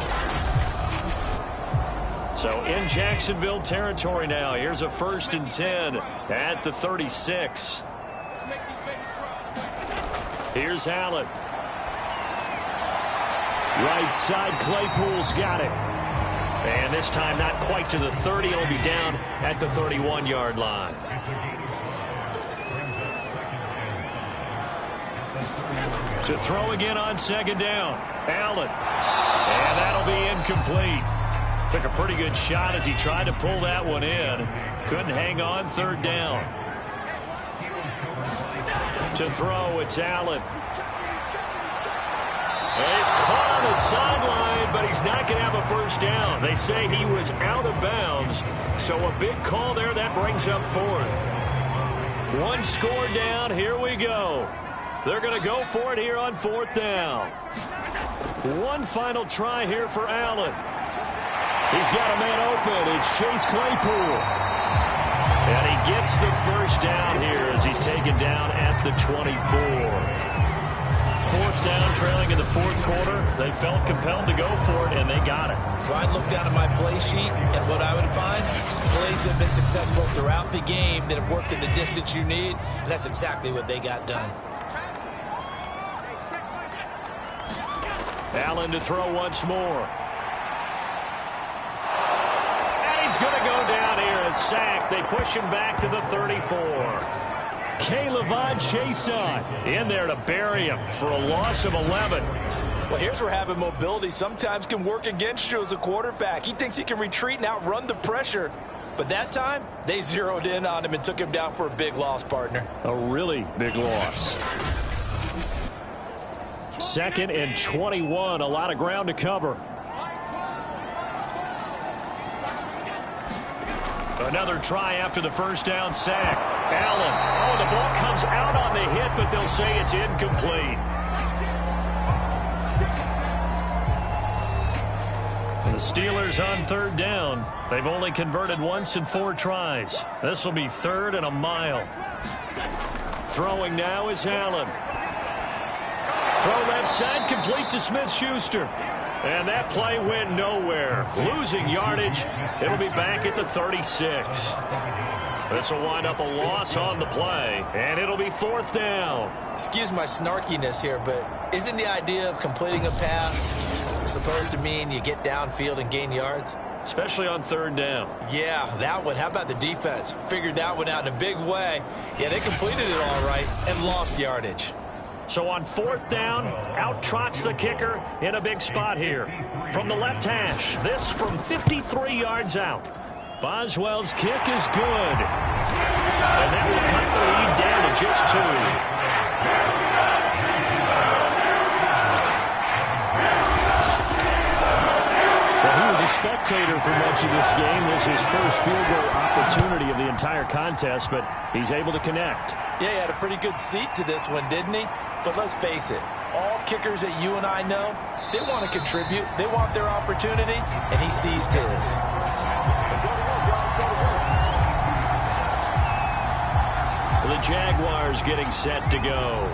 So in Jacksonville territory now. Here's a 1st and 10 at the 36. Here's Allen. Right side, Claypool's got it. And this time not quite to the 30. It'll be down at the 31-yard line. To throw again on 2nd down. Allen. And that'll be incomplete. Took a pretty good shot as he tried to pull that one in. Couldn't hang on 3rd down. To throw, it's Allen. And he's caught on the sideline, but he's not going to have a 1st down. They say he was out of bounds, so a big call there. That brings up 4th. 1 score down. Here we go. They're going to go for it here on 4th down. 1 final try here for Allen. He's got a man open. It's Chase Claypool. And he gets the 1st down here as he's taken down at the 24. 4th down, trailing in the 4th quarter. They felt compelled to go for it, and they got it. Well, I'd look down at my play sheet, and what I would find, plays have been successful throughout the game that have worked at the distance you need, and that's exactly what they got done. Allen to throw once more. He's going to go down here, a sack. They push him back to the 34. K'Lavon Chaisson in there to bury him for a loss of 11. Well, here's where having mobility sometimes can work against you as a quarterback. He thinks he can retreat and outrun the pressure. But that time, they zeroed in on him and took him down for a big loss, partner. A really big loss. 2nd and 21, a lot of ground to cover. Another try after the 1st down sack. Allen. Oh, the ball comes out on the hit, but they'll say it's incomplete. And the Steelers on 3rd down. They've only converted once in 4 tries. This will be 3rd and a mile. Throwing now is Allen. Throw left side, complete to Smith-Schuster. And that play went nowhere. Losing yardage. It'll be back at the 36. This will wind up a loss on the play. And it'll be 4th down. Excuse my snarkiness here, but isn't the idea of completing a pass supposed to mean you get downfield and gain yards? especially on third down. Yeah, that one. How about the defense? Figured that one out in a big way. Yeah, they completed it all right and lost yardage. So on fourth down, out trots the kicker in a big spot here. From the left hash, this from 53 yards out. Boswell's kick is good. And that will cut the lead down to just 2. Well, he was a spectator for much of this game. This is his first field goal opportunity of the entire contest, but he's able to connect. Yeah, he had a pretty good seat to this one, didn't he? But let's face it, all kickers that you and I know, they want to contribute. They want their opportunity, and he seized his. The Jaguars getting set to go.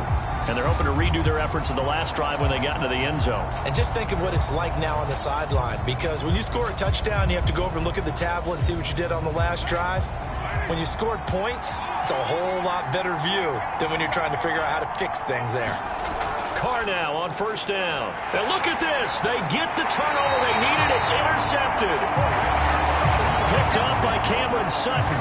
And they're hoping to redo their efforts in the last drive when they got into the end zone. And just think of what it's like now on the sideline, because when you score a touchdown, you have to go over and look at the tablet and see what you did on the last drive. When you scored points, it's a whole lot better view than when you're trying to figure out how to fix things there. Carr now on first down. And look at this. They get the turnover they needed. It's intercepted. Picked up by Cameron Sutton.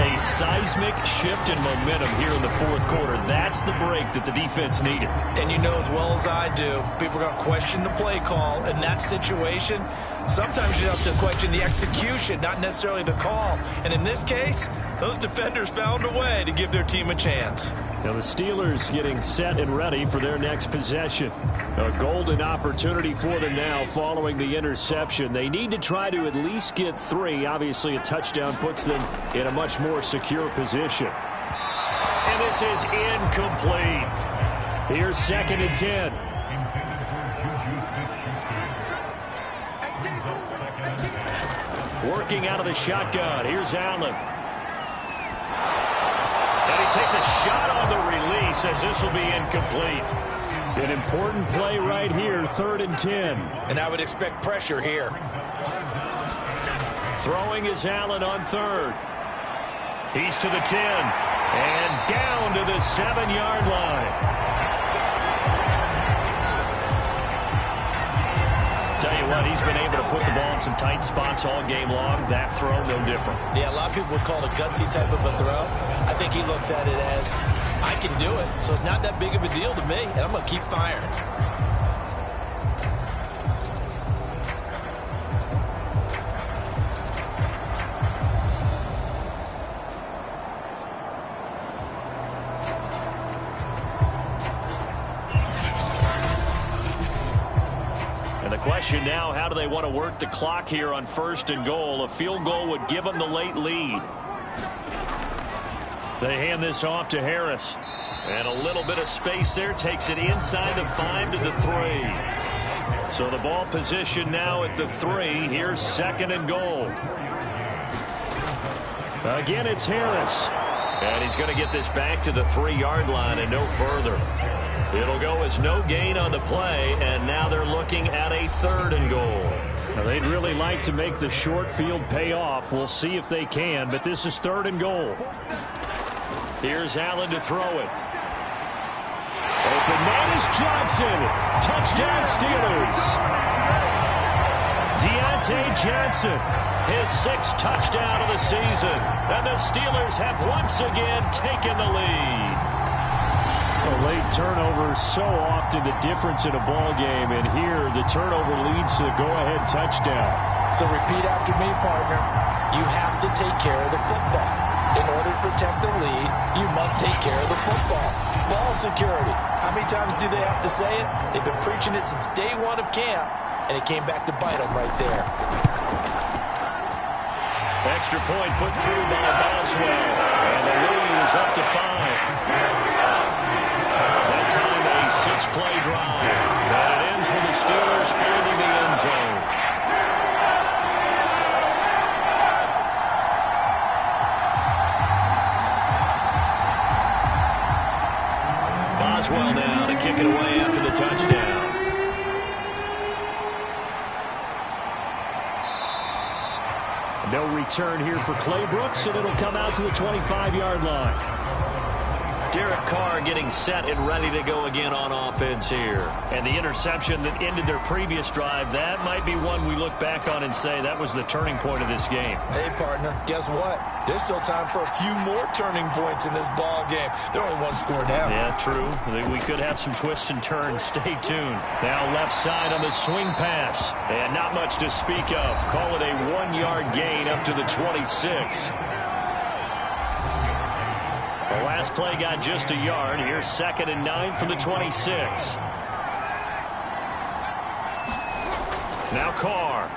A seismic shift in momentum here in the fourth quarter. That's the break that the defense needed. And you know as well as I do, people are going to question the play call in that situation. Sometimes you have to question the execution, not necessarily the call. And in this case, those defenders found a way to give their team a chance. Now the Steelers getting set and ready for their next possession. A golden opportunity for them now following the interception. They need to try to at least get 3. Obviously, a touchdown puts them in a much more secure position. And this is incomplete. Here's 2nd and 10. Working out of the shotgun. Here's Allen. And he takes a shot on the release as this will be incomplete. An important play right here, 3rd and 10. And I would expect pressure here. Throwing is Allen on 3rd. He's to the 10. And down to the 7-yard line. Tell you what, he's been able to put the ball in some tight spots all game long. That throw, no different. Yeah, a lot of people would call it a gutsy type of a throw. I think he looks at it as, I can do it, so it's not that big of a deal to me, and I'm going to keep firing. Question now, how do they want to work the clock here on 1st and goal? A field goal would give them the late lead. They hand this off to Harris. And a little bit of space there takes it inside the 5 to the 3. So the ball position now at the 3. Here's 2nd and goal. Again, it's Harris. And he's going to get this back to the 3-yard line and no further. It'll go as no gain on the play, and now they're looking at a 3rd and goal. Now, they'd really like to make the short field pay off. We'll see if they can, but this is 3rd and goal. Here's Allen to throw it. Open man is Johnson. Touchdown Steelers. Deontay Johnson, his 6th touchdown of the season. And the Steelers have once again taken the lead. Late turnovers so often the difference in a ball game, and here the turnover leads to the go-ahead touchdown. So repeat after me, partner. You have to take care of the football. In order to protect the lead, you must take care of the football. Ball security. How many times do they have to say it? They've been preaching it since day 1 of camp, and it came back to bite them right there. Extra point put through by Boswell, and the lead is up to 5. Time a 6-play drive. And it ends with the Steelers finding the end zone. Boswell now to kick it away after the touchdown. No return here for Clay Brooks, and it'll come out to the 25-yard line. Derek Carr getting set and ready to go again on offense here. And the interception that ended their previous drive, that might be one we look back on and say that was the turning point of this game. Hey, partner, guess what? There's still time for a few more turning points in this ball game. They're only one score down. Yeah, true. We could have some twists and turns. Stay tuned. Now left side on the swing pass. And not much to speak of. Call it a 1-yard gain up to the 26. The last play got just a yard. Here's 2nd and 9 from the 26. Now Carr.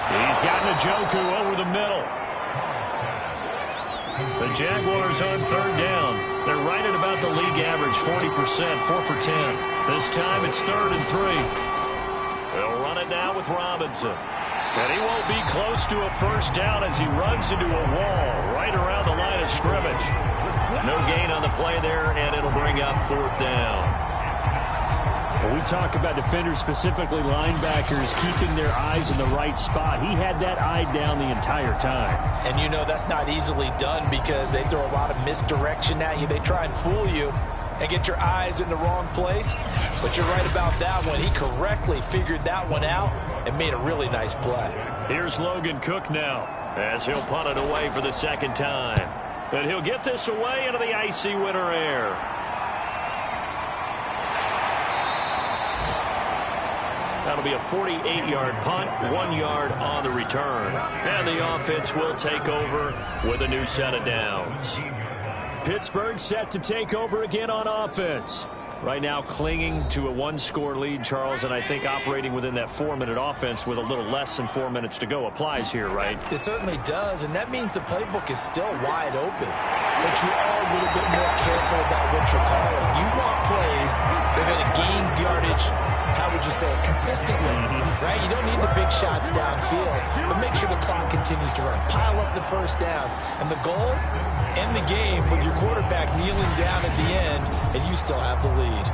He's got Njoku over the middle. The Jaguars on 3rd down. They're right at about the league average, 40%, 4 for 10. This time it's 3rd and 3. They'll run it now with Robinson. And he won't be close to a first down as he runs into a wall right around the line of scrimmage. No gain on the play there, and it'll bring up 4th down. When we talk about defenders, specifically linebackers, keeping their eyes in the right spot, he had that eye down the entire time. And you know that's not easily done because they throw a lot of misdirection at you. They try and fool you and get your eyes in the wrong place. But you're right about that one. He correctly figured that one out and made a really nice play. Here's Logan Cook now as he'll punt it away for the 2nd time. And he'll get this away into the icy winter air. That'll be a 48-yard punt, 1 yard on the return. And the offense will take over with a new set of downs. Pittsburgh set to take over again on offense. Right now clinging to a 1-score lead, Charles, and I think operating within that 4-minute offense with a little less than 4 minutes to go applies here, right? It certainly does, and that means the playbook is still wide open. But you are a little bit more careful about what you're calling. You want plays that are going to gain yardage, how would you say it, consistently, right? You don't need the big shots downfield, but make sure the clock continues to run. Pile up the first downs. And the goal, end the game with your quarterback kneeling down at the end, and you still have the lead.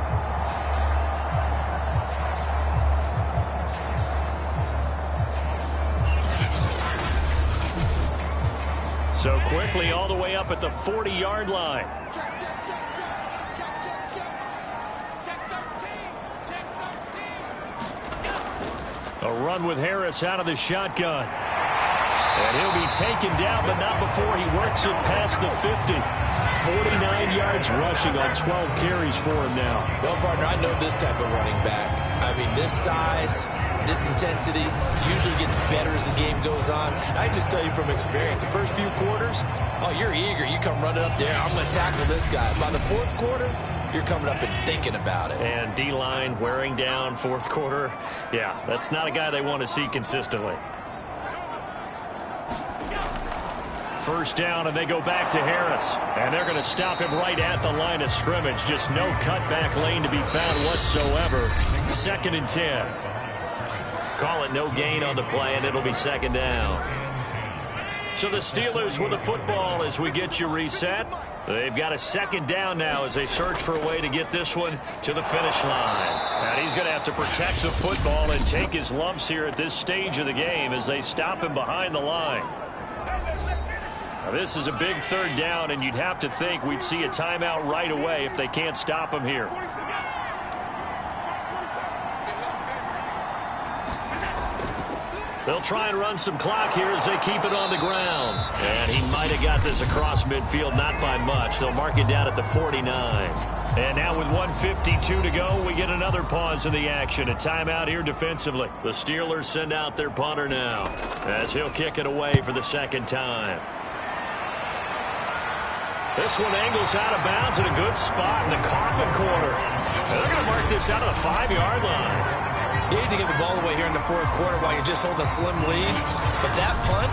So quickly all the way up at the 40-yard line. A run with Harris out of the shotgun. And he'll be taken down, but not before he works it past the 50. 49 yards rushing on 12 carries for him now. Well, partner, I know this type of running back. I mean, this size, this intensity usually gets better as the game goes on. I just tell you from experience, the first few quarters, oh, you're eager. You come running up there. I'm going to tackle this guy. By the 4th quarter, you're coming up and thinking about it. And D-line wearing down 4th quarter. Yeah, that's not a guy they want to see consistently. First down, and they go back to Harris. And they're going to stop him right at the line of scrimmage. Just no cutback lane to be found whatsoever. 2nd and 10. Call it no gain on the play, and it'll be 2nd down. So the Steelers with the football as we get you reset. They've got a 2nd down now as they search for a way to get this one to the finish line. And he's going to have to protect the football and take his lumps here at this stage of the game as they stop him behind the line. Now, this is a big 3rd down, and you'd have to think we'd see a timeout right away if they can't stop him here. They'll try and run some clock here as they keep it on the ground. And he might have got this across midfield, not by much. They'll mark it down at the 49. And now with 1:52 to go, we get another pause in the action. A timeout here defensively. The Steelers send out their punter now as he'll kick it away for the 2nd time. This one angles out of bounds in a good spot in the coffin corner. And they're going to mark this out of the 5-yard line. You need to get the ball away here in the 4th quarter while you're just holding a slim lead. But that punt,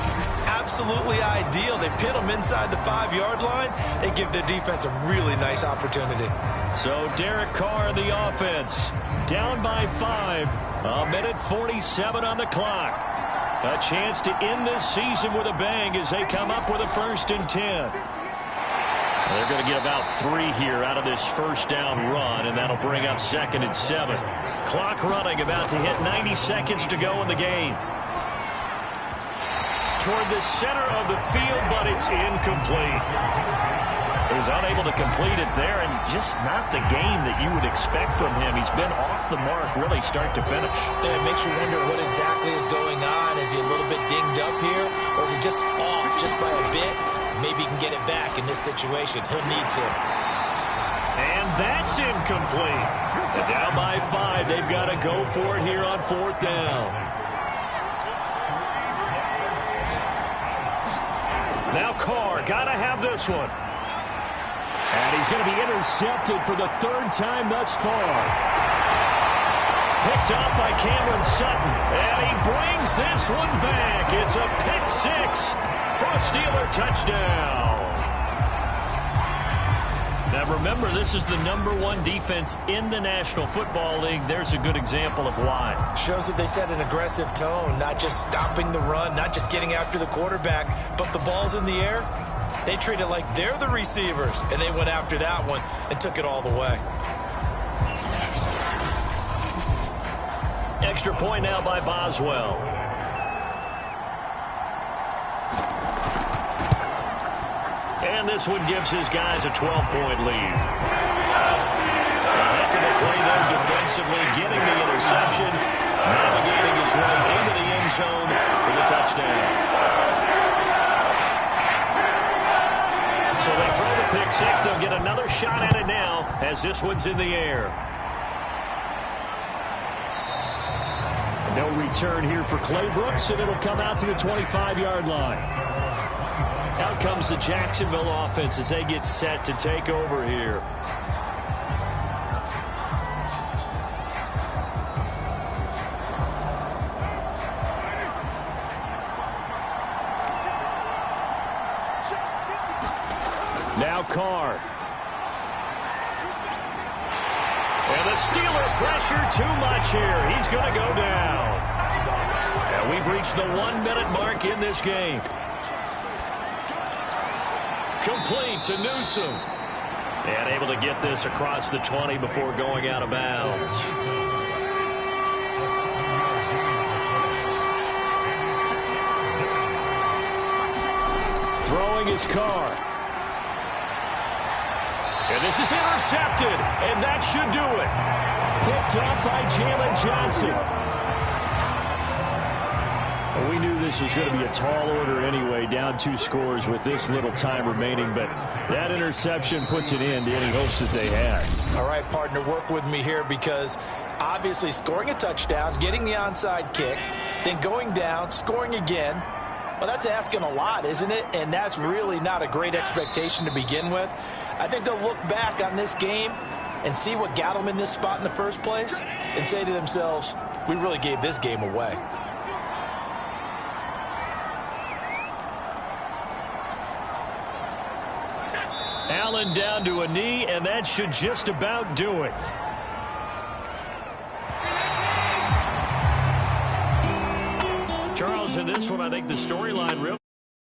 absolutely ideal. They pin them inside the 5-yard line. They give their defense a really nice opportunity. So Derek Carr in the offense. Down by 5. 1:47 on the clock. A chance to end this season with a bang as they come up with a 1st and 10. They're going to get about 3 here out of this 1st down run, and that'll bring up 2nd and 7. Clock running, about to hit 90 seconds to go in the game. Toward the center of the field, but it's incomplete. He was unable to complete it there, and just not the game that you would expect from him. He's been off the mark really start to finish. Yeah, it makes you wonder what exactly is going on. Is he a little bit dinged up here, or is he just off just by a bit? Maybe he can get it back in this situation. He'll need to. And that's incomplete. And down by 5. They've got to go for it here on 4th down. Now Carr, got to have this one. And he's going to be intercepted for the 3rd time thus far. Picked up by Cameron Sutton. And he brings this one back. It's a pick 6 for a Steeler touchdown. Now remember, this is the #1 defense in the National Football League. There's a good example of why. Shows that they set an aggressive tone, not just stopping the run, not just getting after the quarterback, but the ball's in the air. They treat it like they're the receivers, and they went after that one and took it all the way. Extra point now by Boswell. And this one gives his guys a 12-point lead. A heck of a play there defensively, getting the interception, navigating his way into the end zone for the touchdown. So they throw the pick 6. They'll get another shot at it now as this one's in the air. No return here for Clay Brooks, and it'll come out to the 25-yard line. Out comes the Jacksonville offense as they get set to take over here. Now Carr. And the Steeler pressure too much here. He's going to go down. And we've reached the 1-minute mark in this game. Complete to Newsom. And able to get this across the 20 before going out of bounds. Throwing his Carr. And this is intercepted, and that should do it. Picked up by Jalen Johnson. Well, we knew this was going to be a tall order anyway, down 2 scores with this little time remaining, but that interception puts an end to any hopes that they had. All right, partner, work with me here because obviously scoring a touchdown, getting the onside kick, then going down, scoring again, well, that's asking a lot, isn't it? And that's really not a great expectation to begin with. I think they'll look back on this game and see what got them in this spot in the first place and say to themselves, we really gave this game away. Allen down to a knee, and that should just about do it. Charles, in this one, I think the storyline really